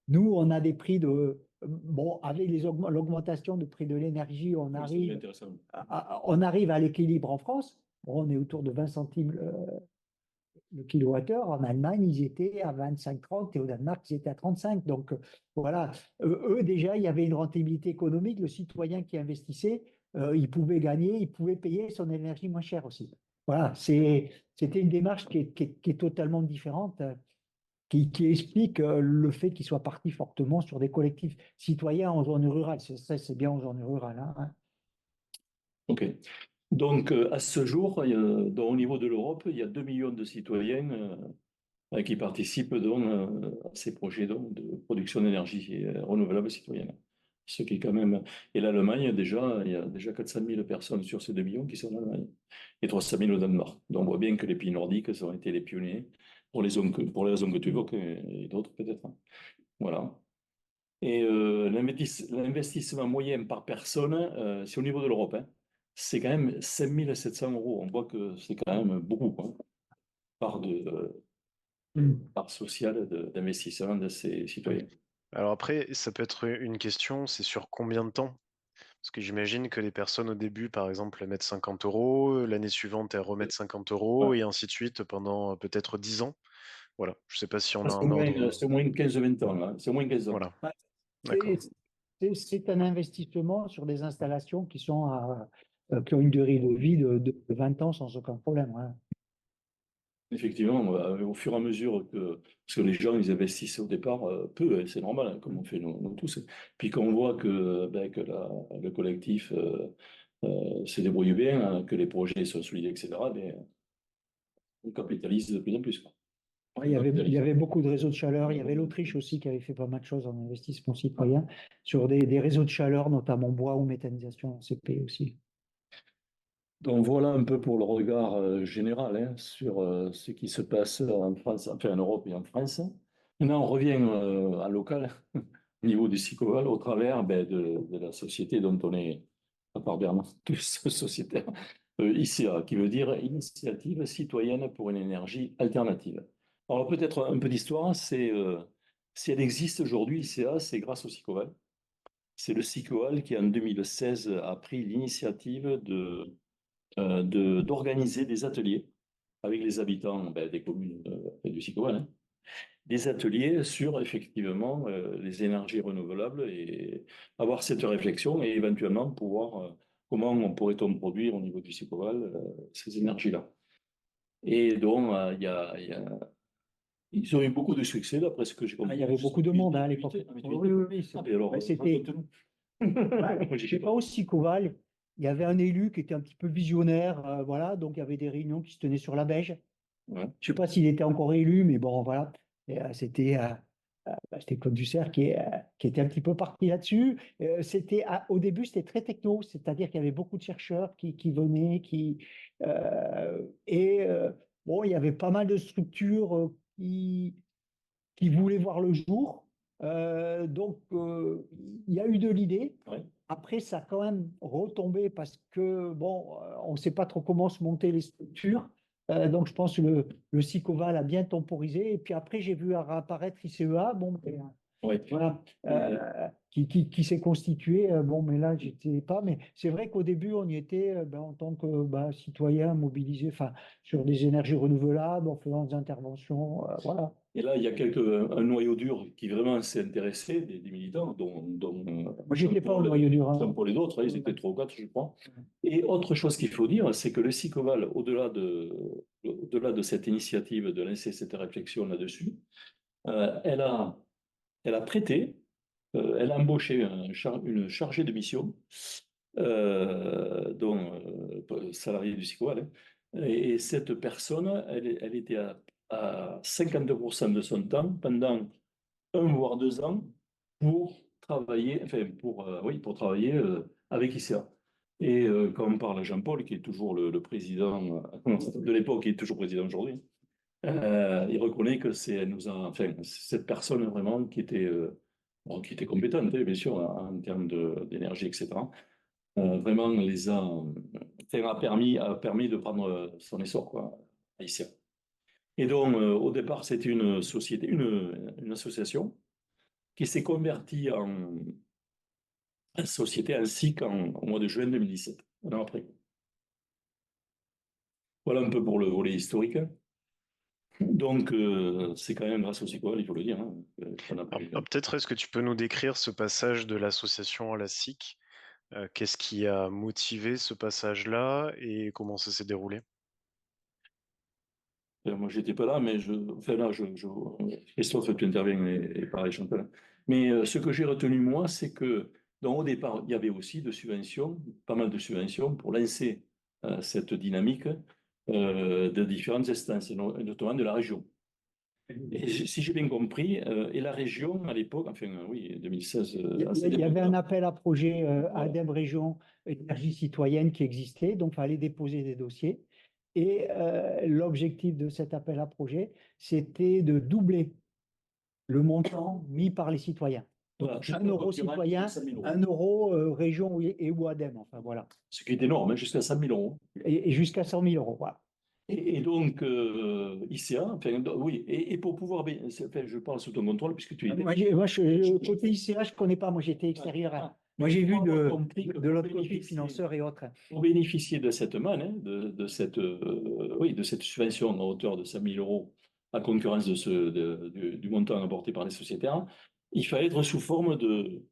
nous, on a des prix de... Bon, avec l'augmentation du prix de l'énergie, on arrive à l'équilibre en France. Bon, on est autour de 20 centimes le kilowattheure. En Allemagne, ils étaient à 25-30 et au Danemark, ils étaient à 35. Donc, voilà. Eux, déjà, il y avait une rentabilité économique. Le citoyen qui investissait, il pouvait gagner, il pouvait payer son énergie moins cher aussi. Voilà, c'était une démarche qui est totalement différente, qui explique le fait qu'ils soient partis fortement sur des collectifs citoyens en zone rurale. C'est bien en zone rurale. Hein. OK. Donc, à ce jour, au niveau de l'Europe, il y a 2 millions de citoyens qui participent donc, à ces projets donc, de production d'énergie renouvelable citoyenne. Ce qui est quand même. Et l'Allemagne, déjà, il y a déjà 400 000 personnes sur ces 2 millions qui sont en Allemagne et 300 000 au Danemark. Donc, on voit bien que les pays nordiques ont été les pionniers pour les raisons que tu évoques et d'autres peut-être. Hein. Voilà. Et l'investissement moyen par personne, c'est au niveau de l'Europe. Hein. C'est quand même 5 700 euros. On voit que c'est quand même beaucoup, quoi, part sociale d'investissement de ces citoyens. Alors après, ça peut être une question, c'est sur combien de temps? Parce que j'imagine que les personnes au début, par exemple, elles mettent 50 euros, l'année suivante, elles remettent 50 euros, Ouais. et ainsi de suite pendant peut-être 10 ans. Voilà, je ne sais pas si on a C'est un ordre. au moins 15-20 ans. Là. C'est au moins 15 ans. Voilà, Ouais. d'accord. C'est un investissement sur des installations qui ont une durée de vie de 20 ans sans aucun problème. Hein. Effectivement, au fur et à mesure que. Parce que les gens, ils investissent au départ peu, hein, c'est normal, hein, comme on fait nous tous. Puis quand on voit que le collectif se débrouille bien, que les projets soient solides, etc., mais on capitalise de plus en plus, quoi. Ouais, il y avait beaucoup de réseaux de chaleur. Il y avait l'Autriche aussi qui avait fait pas mal de choses en investissement citoyen sur des réseaux de chaleur, notamment bois ou méthanisation en CP aussi. Donc voilà un peu pour le regard général, hein, sur ce qui se passe en France, enfin en Europe et en France. Maintenant, on revient à local, au niveau du Sicoval, au travers de la société dont on est, à part Bernard, tous sociétaires, ICA, qui veut dire Initiative citoyenne pour une énergie alternative. Alors peut-être un peu d'histoire, si elle existe aujourd'hui, ICA, c'est grâce au Sicoval. C'est le Sicoval qui, en 2016, a pris l'initiative d'organiser des ateliers avec les habitants des communes du Sicoval, hein, des ateliers sur effectivement les énergies renouvelables et avoir cette réflexion et éventuellement pouvoir, comment on pourrait-on produire au niveau du Sicoval ces énergies-là. Et donc, ils ont eu beaucoup de succès, d'après ce que j'ai compris. Il y avait beaucoup de monde à l'époque. Oui, oui, oui. C'était. Je sais pas, au Sicoval, il y avait un élu qui était un petit peu visionnaire, voilà, donc il y avait des réunions qui se tenaient sur la Beige. Ouais. Je sais pas s'il était encore élu, mais bon, voilà. Et, c'était Claude Dussert qui était un petit peu parti là-dessus. Au début, c'était très techno, c'est-à-dire qu'il y avait beaucoup de chercheurs qui venaient, bon, il y avait pas mal de structures qui voulaient voir le jour. Donc, il y a eu de l'idée. Ouais. Après, ça a quand même retombé parce que, bon, on ne sait pas trop comment se monter les structures. Donc, je pense que le Sicoval a bien temporisé. Et puis après, j'ai vu apparaître ICEA, bon, Ouais. voilà, qui s'est constitué. Bon, mais là, j'étais pas. Mais c'est vrai qu'au début, on y était en tant que citoyen mobilisé, enfin, sur des énergies renouvelables, en faisant des interventions, voilà. Et là, il y a un noyau dur qui vraiment s'est intéressé, des militants, dont Moi, j'étais pas au noyau dur. Hein. Jean-Paul et d'autres, ils étaient 3 ou 4, je crois. Et autre chose qu'il faut dire, c'est que le Sicoval, au-delà de cette initiative de lancer cette réflexion là-dessus, elle a prêté, elle a embauché une chargée de mission, salariée du Sicoval, hein. Et cette personne, elle était à 52% de son temps pendant 1 voire 2 ans pour travailler, enfin pour travailler avec ICA. Et quand on parle à Jean-Paul, qui est toujours le président de l'époque, qui est toujours président aujourd'hui, il reconnaît que cette personne vraiment qui était compétente, bien sûr, en termes d'énergie, etc. Vraiment a permis de prendre son essor, quoi, à ICA. Et donc, au départ, c'était une société, une association qui s'est convertie en société, en SIC, au mois de juin 2017, un an après. Voilà un peu pour le volet historique. Donc, c'est quand même grâce au Sicoval, il faut le dire, hein, peut-être est-ce que tu peux nous décrire ce passage de l'association à la SIC? Qu'est-ce qui a motivé ce passage-là et comment ça s'est déroulé? Moi, j'étais pas là, mais Christophe, tu interviens et pareil, Chantal. Mais ce que j'ai retenu, moi, c'est que, donc, au départ, il y avait aussi de subventions, pas mal de subventions pour lancer cette dynamique de différentes instances, notamment de la région. Et si j'ai bien compris, et la région, à l'époque, enfin, oui, 2016. Il y avait un appel à projet ADEME Région Énergie Citoyenne qui existait, donc il fallait déposer des dossiers. Et l'objectif de cet appel à projet, c'était de doubler le montant mis par les citoyens. Donc, Voilà, 1 euro citoyen, 1 euro région ou ADEME, enfin voilà. Ce qui est énorme, hein, jusqu'à 100 000 euros. Et jusqu'à 100 000 euros, voilà. Et donc, ICA, enfin, oui, et pour pouvoir, je parle sous ton contrôle, puisque tu étais. Moi, côté ICA, je ne connais pas, moi j'étais extérieur. Moi, j'ai vu de l'autre côté, financeurs et autres. Pour bénéficier de cette manne, hein, de cette subvention à hauteur de 5 000 euros à concurrence du montant apporté par les sociétaires, il fallait être sous forme de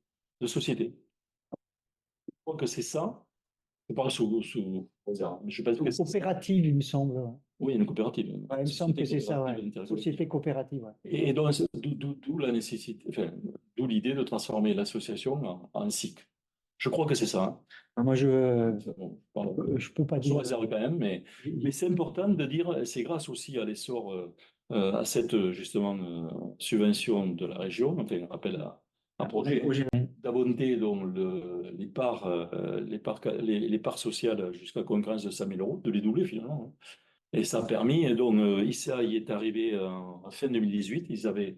société. Je crois que c'est ça. Je parle je pense que coopérative, il me semble. Oui, une coopérative. Ouais, il me semble que c'est ça, ouais. Société coopérative. Ouais. Et donc, d'où la nécessité, d'où l'idée de transformer l'association en SIC. Je crois que c'est ça. Hein. Moi, Bon, pardon. je peux pas Sous dire. réserve quand même, mais c'est important de dire, c'est grâce aussi à l'essor, à cette justement subvention de la région, enfin appel à projet, d'abonder donc les parts sociales jusqu'à concurrence de 100 000 euros, de les doubler finalement. Hein. Et ça a permis, et donc ICA y est arrivé en fin 2018, ils avaient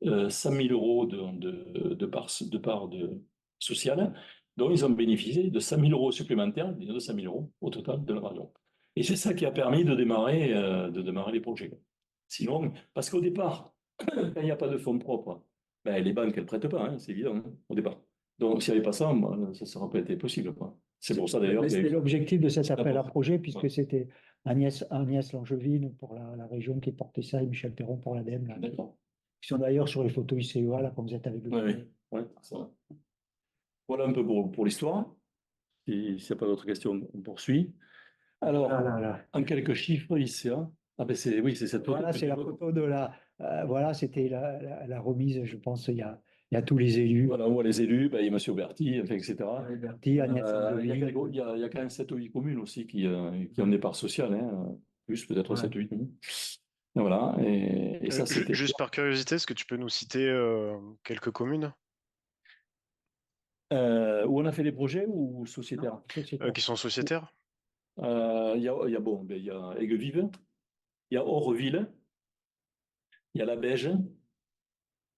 100 000 euros de parts sociales, donc ils ont bénéficié de 100 000 euros supplémentaires, de 200 000 euros au total de la région. Et c'est ça qui a permis de démarrer les projets. Sinon, parce qu'au départ, quand il n'y a pas de fonds propres, ben, les banques, elles ne prêtent pas, hein, c'est évident, hein, au départ. Donc, s'il n'y avait pas ça, ça n'aurait pas été possible. C'est pour ça d'ailleurs. C'était l'objectif de cet appel à D'accord. projet, puisque Ouais. c'était Agnès Langevin pour la région qui portait ça et Michel Perron pour l'ADEME, là, D'accord. qui sont d'ailleurs sur les photos ICEA, là, quand vous êtes avec le Oui, oui. Ouais, ça va. Voilà un peu pour l'histoire. S'il n'y a pas d'autres questions, on poursuit. Alors, en quelques chiffres, ICA. Ah ben oui, c'est cette photo. Voilà, c'est la photo de voilà, c'était la remise, je pense, il y a tous les élus. Voilà, on voit les élus, ben, il y a M. Berti, enfin, etc. Berti, Agnès Il y a Langevin. il y a quand même 7 ou 8 communes aussi qui ont des parts sociales, hein, plus peut-être Ouais. 7 ou 8. Voilà, et ça c'était. Juste par curiosité, est-ce que tu peux nous citer quelques communes Où on a fait des projets ou sociétaires? qui sont sociétaires? Il y a Aiguevive, il y a Oreville, il y a La Beige.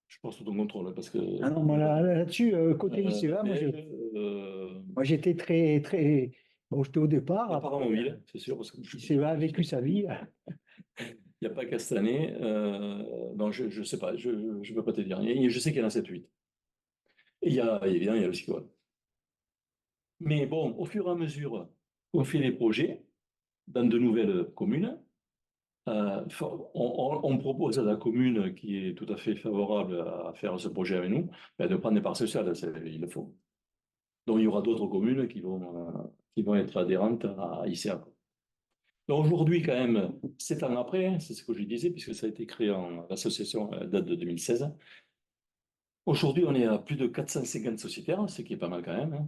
Je pense sous ton contrôle parce que. Ah non, moi là-dessus, côté ICEA, moi j'étais très. Bon, j'étais au départ. Il n'y a pas Ramonville, c'est sûr. Parce que ICEA a vécu sa vie. il n'y a pas Castanet. Non, je ne sais pas, je ne peux pas te dire. Je sais qu'il y en a 7-8. Et évidemment, il y a le Sicoa. Mais bon, au fur et à mesure qu'on fait des projets dans de nouvelles communes, on propose à la commune qui est tout à fait favorable à faire ce projet avec nous de prendre des parts sociales, il le faut. Donc il y aura d'autres communes qui vont être adhérentes à ICA. Donc aujourd'hui, quand même, 7 ans après, c'est ce que je disais, puisque ça a été créé en l'association date de 2016. Aujourd'hui, on est à plus de 450 sociétaires, ce qui est pas mal quand même. Hein.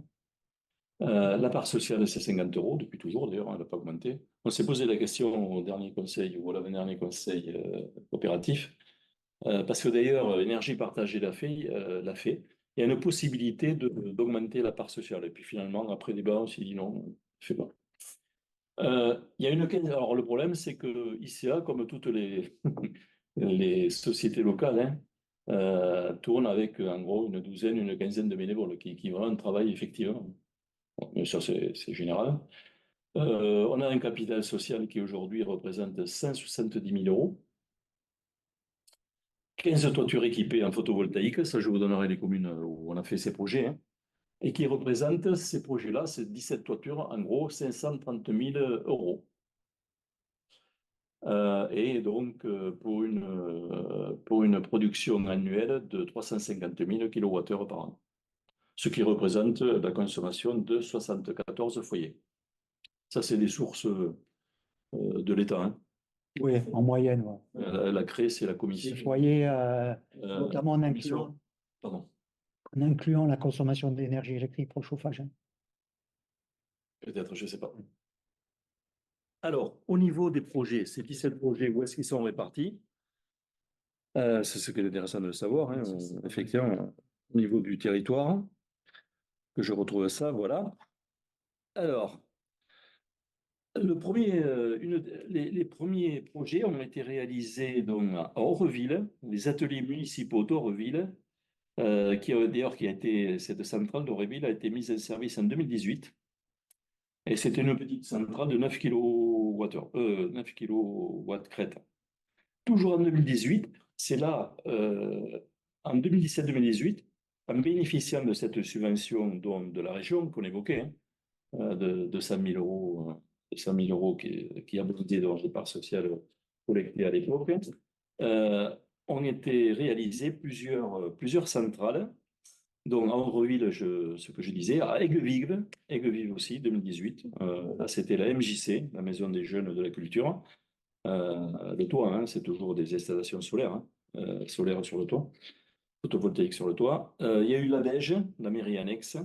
La part sociale, c'est 50 euros depuis toujours, d'ailleurs, elle n'a pas augmenté. On s'est posé la question au dernier conseil, ou au dernier conseil coopératif, parce que d'ailleurs, l'énergie partagée l'a fait. Il y a une possibilité d'augmenter la part sociale. Et puis finalement, après débat, on s'est dit non, on ne fait pas. Il y a alors le problème, c'est que ICA, comme toutes les sociétés locales, hein, tourne avec en gros une douzaine, une quinzaine de bénévoles qui vraiment travaillent effectivement. Bon, mais ça, c'est général. On a un capital social qui aujourd'hui représente 170 000 euros. 15 toitures équipées en photovoltaïque, ça je vous donnerai les communes où on a fait ces projets, hein, et qui représentent ces projets-là, c'est 17 toitures, en gros 530 000 euros. Et donc pour une production annuelle de 350 000 kWh par an, ce qui représente la consommation de 74 foyers. Ça, c'est des sources de l'État. Hein. Oui, en moyenne. Ouais. La CRE, c'est la commission. Ces foyers, notamment en incluant la consommation d'énergie électrique pour le chauffage. Hein. Peut-être, je ne sais pas. Alors, au niveau des projets, ces 17 projets, où est-ce qu'ils sont répartis? C'est ce qui est intéressant de le savoir, hein, effectivement, au niveau du territoire, que je retrouve ça, voilà. Alors, les premiers projets ont été réalisés donc, à Oreville, les ateliers municipaux d'Oreville, cette centrale d'Oreville a été mise en service en 2018. Et c'était une petite centrale de 9 kW, 9 kW crête. Toujours en 2018, c'est là, en 2017-2018, en bénéficiant de cette subvention de la région qu'on évoquait, hein, de 100 000 euros, qui a besoin dans les parts sociales collectées à l'époque, ont été réalisées plusieurs centrales. Donc, à Oreville, ce que je disais, à Aiguevive aussi, 2018. Là, c'était la MJC, la Maison des Jeunes de la Culture. Le toit, hein, c'est toujours des installations solaires, hein, solaires sur le toit, photovoltaïques sur le toit. Il y a eu la Beige, la mairie annexe,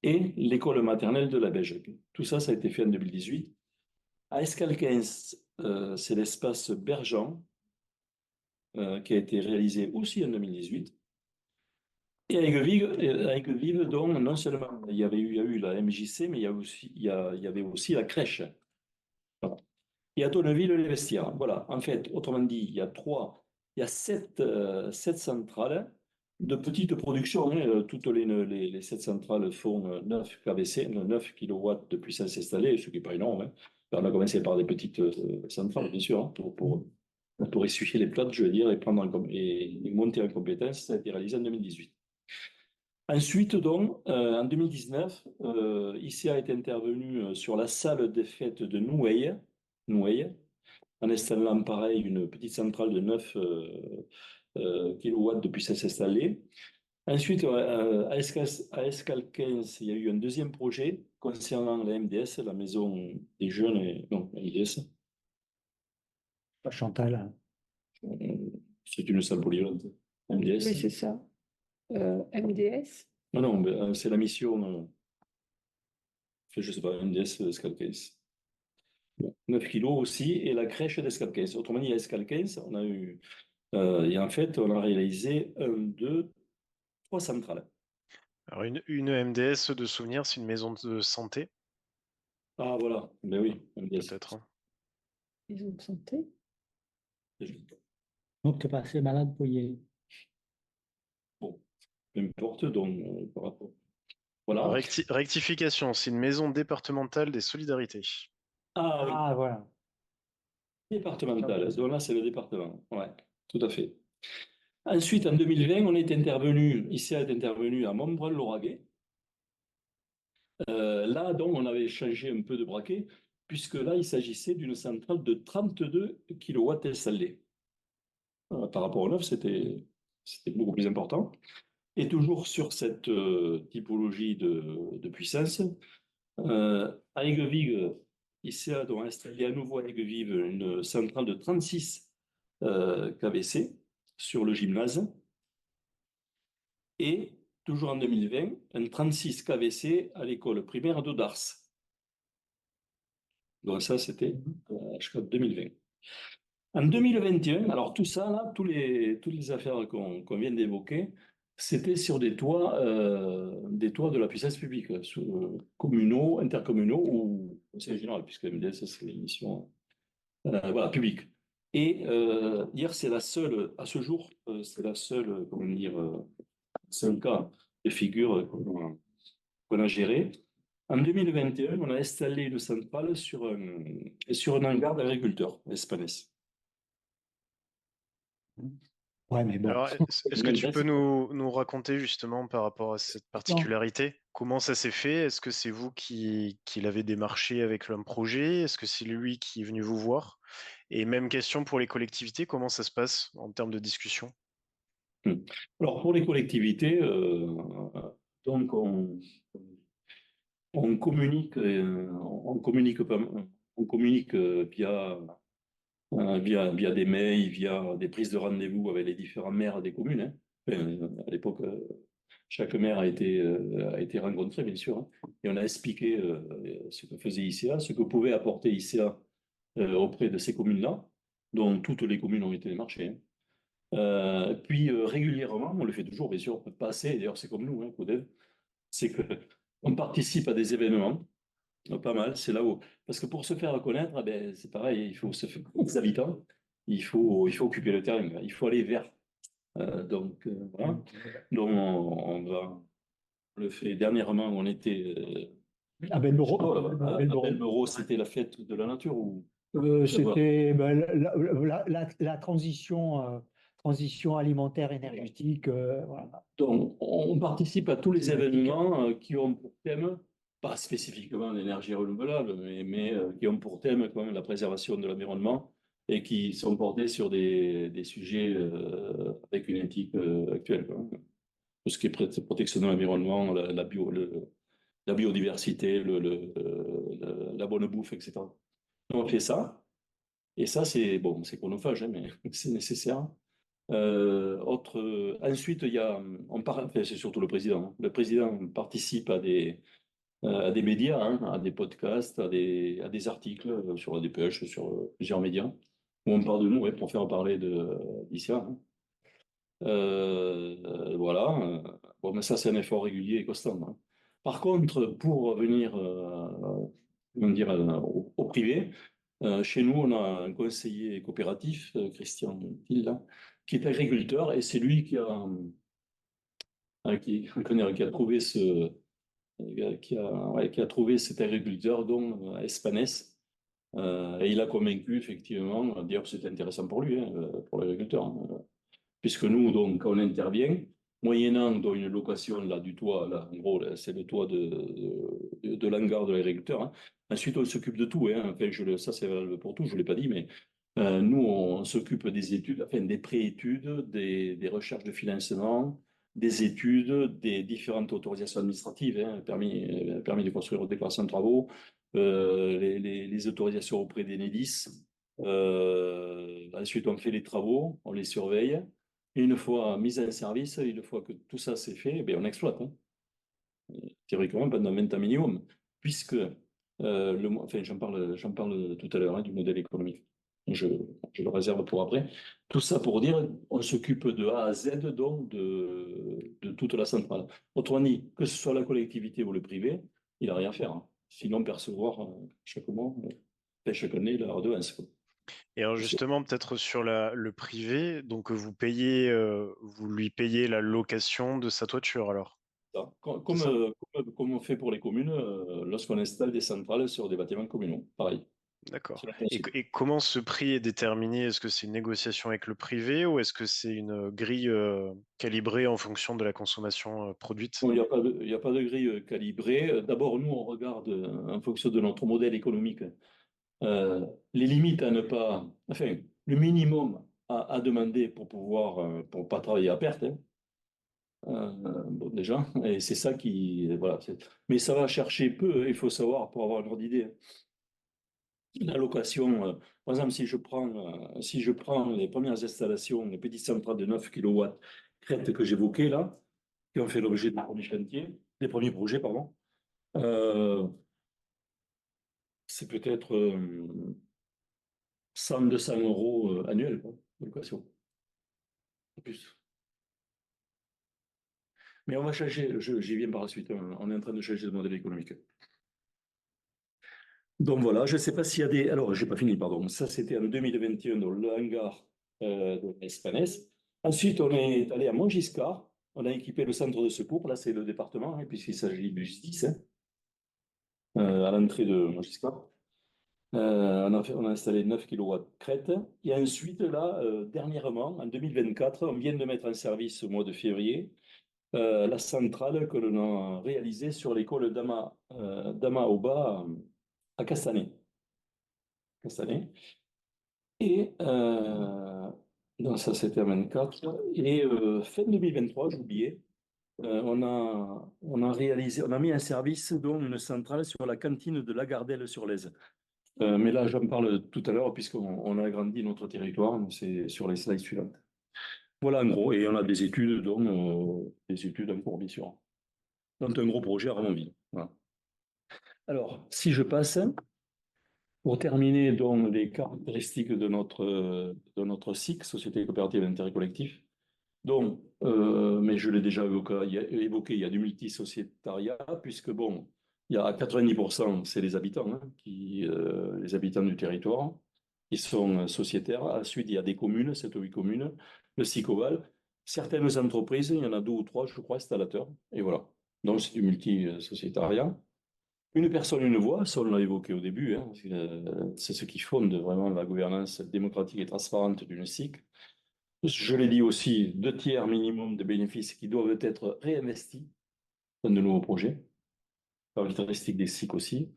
et l'école maternelle de la Belgique. Tout ça, ça a été fait en 2018. À Escalquens, c'est l'espace Bergeant qui a été réalisé aussi en 2018. Et à Aigues-Vives, donc, non seulement il y a eu la MJC, mais il y avait aussi la crèche. Voilà. Et à Tonneville, les vestiaires. Voilà. En fait, autrement dit, il y a sept centrales de petite production, hein. Toutes les sept centrales font 9 kVC, 9 kilowatts de puissance installée, ce qui n'est pas énorme, hein. On a commencé par des petites centrales, bien sûr, hein, pour essuyer les plates, je veux dire, et monter en compétence. Ça a été réalisé en 2018. Ensuite, donc, en 2019, ICA est intervenu sur la salle des fêtes de Nouaille, en installant pareil une petite centrale de 9 kilowatts de puissance installée. Ensuite, à Escalquens, il y a eu un deuxième projet concernant la MDS, la maison des jeunes, non, la MDS. Chantal. C'est une salle polyvalente, MDS. Oui, c'est ça. MDS. Non, non, mais, c'est la mission, je ne sais pas, MDS Escalquens. 9 kilos aussi, et la crèche d'Escalquens. Autrement dit, à Escalquens, on a eu, et en fait, on a réalisé 1, 2, 3 centrales. Alors, une MDS de souvenir, c'est une maison de santé, Ah, voilà, ben oui, MDS. peut-être, hein. Ils ont santé. Donc, tu es pas assez malade pour y aller. Bon, peu importe, donc, par rapport. Voilà. Rectification, c'est une maison départementale des solidarités. Ah oui, Ah, voilà. départemental. Donc là, c'est le département. Ouais, tout à fait. Ensuite, en 2020, ICA est intervenu à Montbrun-Lauragais. Là, donc, on avait changé un peu de braquet, puisque là, il s'agissait d'une centrale de 32 kilowatts installés. Par rapport au 9, c'était beaucoup plus important. Et toujours sur cette typologie de puissance, à Aigues-Vives, ICA doit installer à nouveau à Aigues-Vives une centrale de 36 kVC sur le gymnase. Et toujours en 2020, un 36 kVC à l'école primaire de Dars. Donc ça, c'était jusqu'en 2020. En 2021, alors tout ça, là, toutes les affaires qu'on vient d'évoquer, c'était sur des toits de la puissance publique, communaux, intercommunaux ou conseil général, puisque MDS, c'est l'émission voilà, publique. Et hier, c'est la seule, à ce jour, c'est la seule, comment dire, seul cas de figure qu'on a géré. En 2021, on a installé une centrale sur un hangar d'agriculteurs, Espanès. Ouais, mais bon. Alors, est-ce que tu peux nous raconter justement par rapport à cette particularité, comment ça s'est fait? Est-ce que c'est vous qui l'avez démarché avec l'homme projet? Est-ce que c'est lui qui est venu vous voir? Et même question pour les collectivités, comment ça se passe en termes de discussion? Alors, pour les collectivités, donc on communique, on communique via des mails, via des prises de rendez-vous avec les différents maires des communes, hein. Enfin, à l'époque, chaque maire a été rencontré, bien sûr, hein. Et on a expliqué ce que faisait ICA, ce que pouvait apporter ICA auprès de ces communes-là, dont toutes les communes ont été démarchées, hein. Puis régulièrement, on le fait toujours, bien sûr, pas assez, d'ailleurs c'est comme nous, hein, Codev, c'est qu'on participe à des événements, pas mal, c'est là où. Parce que pour se faire reconnaître, eh ben, c'est pareil, il faut se faire les habitants, il faut occuper le terrain, il faut aller vers. Donc, voilà. Donc, on le fait dernièrement, on était. À Belmero. Belmero, c'était la fête de la nature ou. C'était la transition alimentaire énergétique. Voilà. Donc, on participe à tous les événements qui ont pour thème, pas spécifiquement l'énergie renouvelable, mais qui ont pour thème quand même la préservation de l'environnement et qui sont portés sur des sujets avec une éthique actuelle, quoi. Tout ce qui est protection de l'environnement, la biodiversité, la bonne bouffe, etc. Donc, on fait ça. Et ça, c'est bon, c'est chronophage, hein, mais c'est nécessaire. Ensuite, il y a, enfin, c'est surtout le président, hein. Le président participe à des médias, hein, à des podcasts, à des articles sur la DPH, sur plusieurs médias, où on parle de nous, ouais, pour faire parler d'ICA, hein. Voilà. Bon, mais ça, c'est un effort régulier et constant, hein. Par contre, pour revenir comment dire, au privé, chez nous, on a un conseiller coopératif, Christian Thiel, là, qui est agriculteur, et c'est lui qui a trouvé qui a trouvé cet agriculteur, dont Espanès. Et il a convaincu, effectivement, d'ailleurs, c'était intéressant pour lui, hein, pour l'agriculteur, hein, puisque nous, donc, quand on intervient, moyennant donc, une location là, du toit, là, en gros, là, c'est le toit de l'hangar de l'agriculteur, hein. Ensuite, on s'occupe de tout, hein. Enfin, ça, c'est valable pour tout, je ne l'ai pas dit, mais nous, on s'occupe des études, enfin, des pré-études, des recherches de financement, des études, des différentes autorisations administratives, hein, permis de construire ou déclaration de travaux, les autorisations auprès des NEDIS. Ensuite, on fait les travaux, on les surveille. Et une fois mis en service, une fois que tout ça c'est fait, ben, on exploite, hein. Théoriquement pendant 20 ans minimum, puisque enfin, j'en parle tout à l'heure, hein, du modèle économique. Je, je le réserve pour après. Tout ça pour dire, on s'occupe de A à Z donc de toute la centrale. Autrement dit, que ce soit la collectivité ou le privé, il n'a rien à faire, hein. Sinon percevoir chaque mois, chaque année la redevance, quoi. Et alors justement, peut-être sur le privé, donc vous lui payez la location de sa toiture alors, Ça. c'est ça? Comme on fait pour les communes, lorsqu'on installe des centrales sur des bâtiments communaux, pareil. D'accord. C'est le principe. Et comment ce prix est déterminé? Est-ce que c'est une négociation avec le privé ou est-ce que c'est une grille calibrée en fonction de la consommation produite? Bon, il y a pas de grille calibrée. D'abord, nous, on regarde en fonction de notre modèle économique les limites à ne pas, enfin, le minimum à demander pour pouvoir, pour pas travailler à perte, hein. Bon, déjà, et c'est ça qui, voilà. Mais ça va chercher peu, il faut savoir pour avoir une ordre d'idée. La location, par exemple, si je prends les premières installations, les petites centrales de 9 kilowatts crête que j'évoquais là, qui ont fait l'objet des premiers chantiers, des premiers projets, pardon, euh, c'est peut-être 100-200 € annuels, quoi, de location. En plus. Mais on va changer, j'y viens par la suite, hein. On est en train de changer de modèle économique. Donc voilà, je ne sais pas s'il y a des. Alors, je n'ai pas fini, pardon. Ça, c'était en 2021 dans le hangar de l'Espanès. Ensuite, on est allé à Montgiscard. On a équipé le centre de secours. Là, c'est le département, hein, puisqu'il s'agit du SDIS, hein, à l'entrée de Montgiscard. On a installé 9 kilowatts crête. Et ensuite, là, dernièrement, en 2024, on vient de mettre en service au mois de février la centrale que l'on a réalisée sur l'école d'Ama-Oba à Castanet. Et donc ça, c'était en 24. Et fin 2023, j'ai oublié, on a mis en service donc, une centrale sur la cantine de Lagardelle-sur-Lèze. Mais là, j'en parle tout à l'heure, puisqu'on a agrandi notre territoire, c'est sur les slides suivantes. Voilà, en gros, et on a des études, donc, des études en cours, bien sûr. Donc, un gros projet à Ramonville. Voilà. Alors, si je passe, pour terminer, donc, les caractéristiques de notre SIC, Société coopérative d'intérêt collectif. Donc, mais je l'ai déjà évoqué, il y a du multisociétariat, puisque, bon, il y a 90%, c'est les habitants, hein, les habitants du territoire, qui sont sociétaires. Ensuite, il y a des communes, 7 ou 8 communes, le SICOVAL, certaines entreprises, il y en a 2 ou 3, je crois, installateurs, et voilà. Donc, c'est du multisociétariat. Une personne, une voix, ça on l'a évoqué au début, hein, c'est ce qui fonde vraiment la gouvernance démocratique et transparente d'une SIC. Je l'ai dit aussi, 2 tiers minimum de bénéfices qui doivent être réinvestis dans de nouveaux projets, caractéristique des SIC aussi.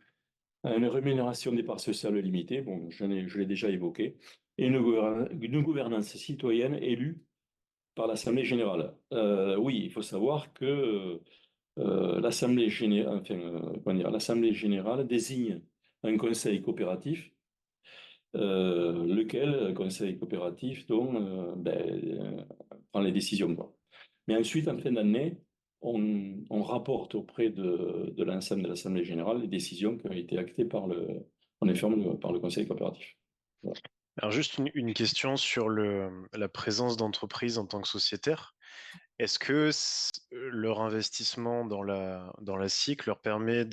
Une rémunération des parts sociales limitée, bon, je l'ai déjà évoqué, et une gouvernance citoyenne élue par l'Assemblée générale. Oui, il faut savoir que l'Assemblée générale, l'Assemblée générale désigne un conseil coopératif lequel conseil coopératif donc, prend les décisions, quoi. Mais ensuite, en fin d'année, on rapporte auprès de l'ensemble de l'Assemblée générale les décisions qui ont été actées en effet, par le conseil coopératif. Voilà. Alors juste une question sur la présence d'entreprises en tant que sociétaire. Est-ce que leur investissement dans la SIC leur permet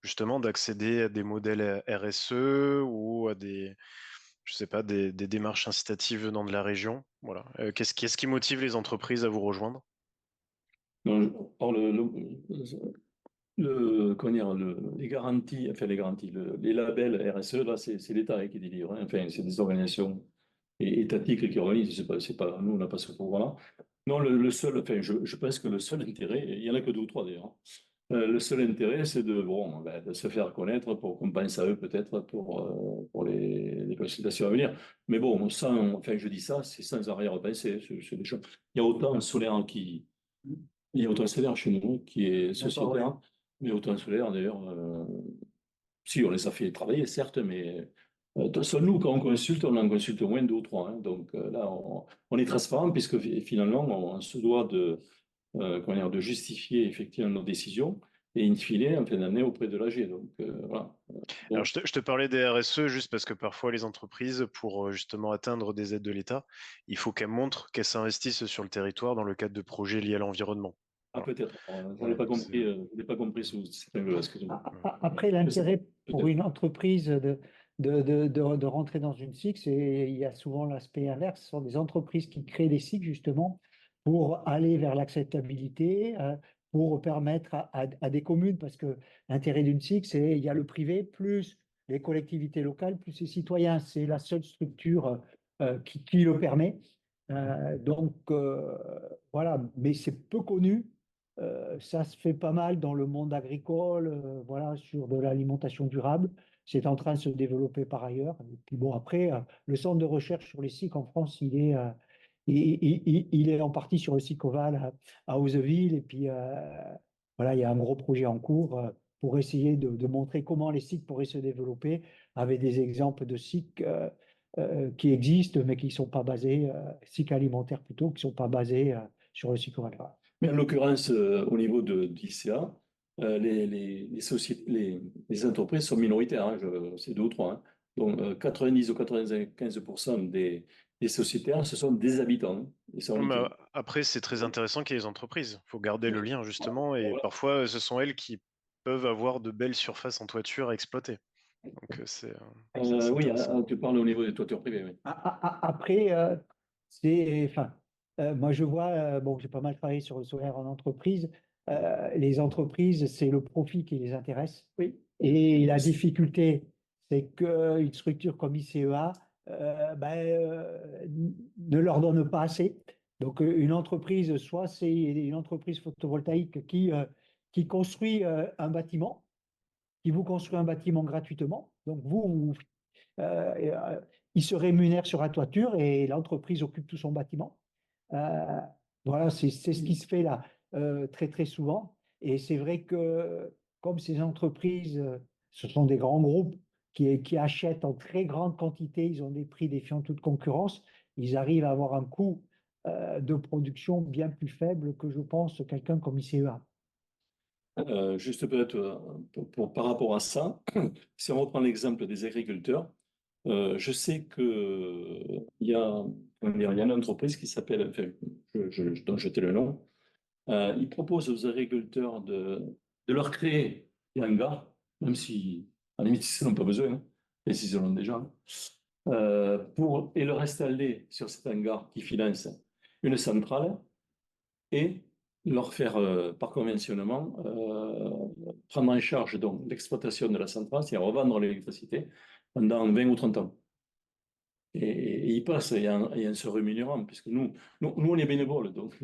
justement d'accéder à des modèles RSE ou à je sais pas, des démarches incitatives venant de la région? Voilà. Qu'est-ce qui motive les entreprises à vous rejoindre? Donc, or, comment dire, les garanties, enfin les garanties, les labels RSE, là, c'est l'État qui délivre, hein. Enfin, c'est des organisations étatiques qui organisent, c'est pas, nous, on n'a pas ce pouvoir-là. Non, le seul, enfin, je pense que le seul intérêt, il y en a que deux ou trois d'ailleurs, hein. Le seul intérêt, c'est de se faire connaître pour qu'on pense à eux peut-être pour les consultations à venir. Mais bon, enfin, je dis ça, c'est sans arrière-pensée. C'est des choses. Il y a autant solaire il y a autant solaire chez nous qui est sociétaire, mais autant solaire d'ailleurs. Si, on les a fait travailler, certes, mais seul nous, quand on consulte, on en consulte au moins deux ou trois, hein. Donc là, on est transparent puisque finalement, on se doit comment dire, de justifier effectivement nos décisions et in fine, en fin d'année, auprès de l'AG. Donc voilà. Alors, Donc, je te parlais des RSE juste parce que parfois les entreprises, pour justement atteindre des aides de l'État, il faut qu'elles montrent qu'elles s'investissent sur le territoire dans le cadre de projets liés à l'environnement. Voilà. peut-être. Je n'ai Voilà, pas compris, je n'ai pas compris sous cet angle-là, excusez-moi. Après, l'intérêt pour Peut-être. une entreprise de rentrer dans une SIC, il y a souvent l'aspect inverse. Ce sont des entreprises qui créent des SIC justement pour aller vers l'acceptabilité, pour permettre à des communes, parce que l'intérêt d'une SIC, c'est il y a le privé plus les collectivités locales, plus les citoyens. C'est la seule structure qui le permet. Voilà, mais c'est peu connu. Ça se fait pas mal dans le monde agricole, voilà, sur de l'alimentation durable. C'est en train de se développer par ailleurs. Et puis bon, après, le centre de recherche sur les SIC en France, il est en partie sur le SIC Oval à Hauzeville. Et puis voilà, il y a un gros projet en cours pour essayer de montrer comment les SIC pourraient se développer avec des exemples de SIC qui existent, mais qui ne sont pas basés, SIC alimentaires plutôt, qui ne sont pas basés sur le SIC Oval. Mais en l'occurrence, au niveau d'ICA, les entreprises sont minoritaires, hein, c'est deux ou trois, hein. Donc 90 ou 95% des sociétaires, ce sont des habitants, hein, et ça, on y tient. Après, c'est très intéressant qu'il y ait les entreprises. Il faut garder le lien justement et Voilà. parfois, ce sont elles qui peuvent avoir de belles surfaces en toiture à exploiter. Donc, c'est Oui, intéressant. tu parles au niveau des toitures privées, oui. Après, enfin, moi je vois, bon, j'ai pas mal travaillé sur le solaire en entreprise. Les entreprises, c'est le profit qui les intéresse. Oui. Et la difficulté, c'est qu'une structure comme ICEA ne leur donne pas assez. Donc, une entreprise, soit c'est une entreprise photovoltaïque qui construit un bâtiment, qui vous construit un bâtiment gratuitement. Donc, il se rémunère sur la toiture et l'entreprise occupe tout son bâtiment. Euh, voilà, c'est ce qui se fait là très très souvent. Et c'est vrai que comme ces entreprises, ce sont des grands groupes qui achètent en très grande quantité, ils ont des prix défiant toute concurrence, ils arrivent à avoir un coût de production bien plus faible que je pense quelqu'un comme ICEA. Juste peut-être par rapport à ça, si on reprend l'exemple des agriculteurs, je sais il y a, comment dire, il y a une entreprise qui s'appelle, enfin, dont je tais le nom, ils proposent aux agriculteurs de leur créer des hangars, même si, à la limite, ils n'en ont pas besoin, hein, et s'ils en ont déjà, hein, et leur installer sur cet hangar qui finance une centrale et leur faire, par conventionnement, prendre en charge donc l'exploitation de la centrale, c'est-à-dire revendre l'électricité pendant 20 ou 30 ans. Et ils passent et en se rémunérant, puisque nous on est bénévoles, donc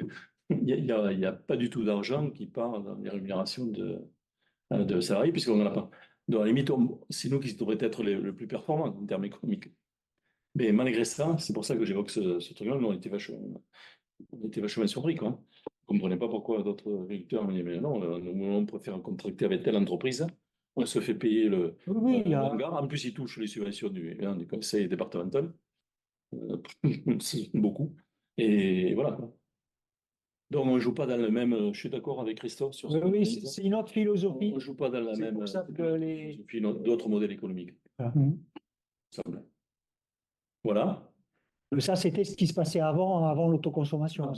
il y a pas du tout d'argent qui part dans les rémunérations de salariés, puisqu'on n'en a pas. Donc, à la limite, c'est nous qui devrions être le plus performants en termes économiques. Mais malgré ça, c'est pour ça que j'évoque ce truc-là, nous, on était vachement surpris, quoi. On ne comprenait pas pourquoi d'autres agriculteurs me disaient, mais non, nous, on préfère contracter avec telle entreprise on se fait payer Oui, il y a- hangar. En plus, il touche les subventions du conseil départemental. C'est beaucoup. Et voilà, quoi. Donc, on ne joue pas dans le même. Je suis d'accord avec Christophe sur ce oui, que oui, tu dis. c'est une autre philosophie. On ne joue pas dans la C'est même. pour ça que les- philosophie, d'autres modèles économiques, Voilà. semble. Voilà. Ça, c'était ce qui se passait avant, avant l'autoconsommation.